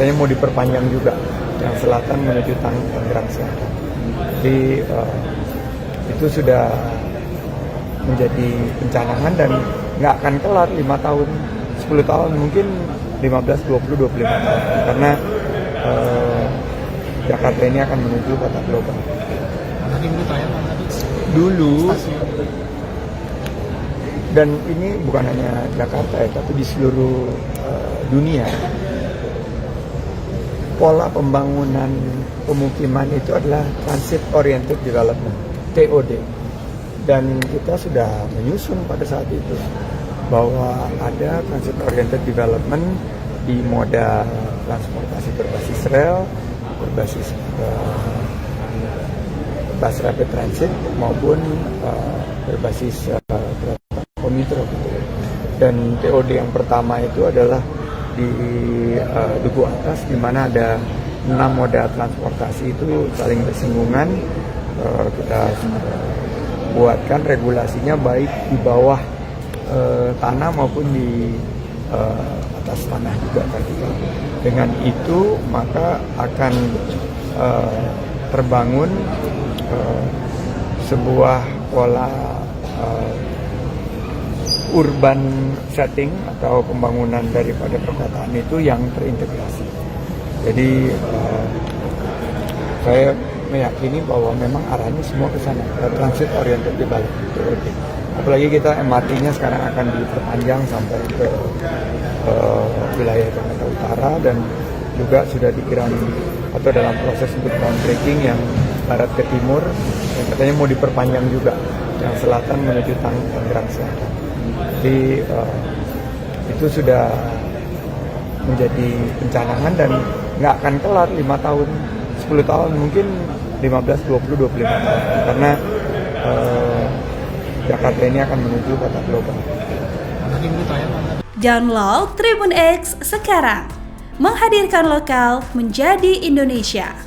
katanya mau diperpanjang juga yang selatan menuju Tangerang Selatan. Jadi itu sudah menjadi pencanangan dan nggak akan kelar 5 tahun, 10 tahun, mungkin 15, 20, 25 tahun. Karena Jakarta ini akan menuju kota global. Dulu, dan ini bukan hanya Jakarta ya, tapi di seluruh dunia, pola pembangunan pemukiman itu adalah Transit Oriented Development, TOD. Dan kita sudah menyusun pada saat itu bahwa ada Transit Oriented Development di moda transportasi berbasis rel, berbasis bus rapid transit maupun berbasis kereta komuter. Dan TOD yang pertama itu adalah di Duku Atas, di mana ada 6 moda transportasi itu saling bersinggungan. Kita buatkan regulasinya baik di bawah tanah maupun di atas tanah juga tadi. Dengan itu maka akan terbangun sebuah pola urban setting atau pembangunan daripada perkotaan itu yang terintegrasi. Jadi saya meyakini bahwa memang arahnya semua ke sana, transit oriented development. Apalagi kita MRT-nya sekarang akan diperpanjang sampai ke wilayah Jakarta Utara, dan juga sudah dikirami atau dalam proses untuk groundbreaking yang barat ke timur, yang katanya mau diperpanjang juga yang selatan menuju Tangerang Selatan. Jadi itu sudah menjadi pencanangan dan nggak akan kelar 5 tahun, 10 tahun, mungkin 15, 20, 25 tahun. Karena Jakarta ini akan menuju kota global. Download Tribun X sekarang, menghadirkan lokal menjadi Indonesia.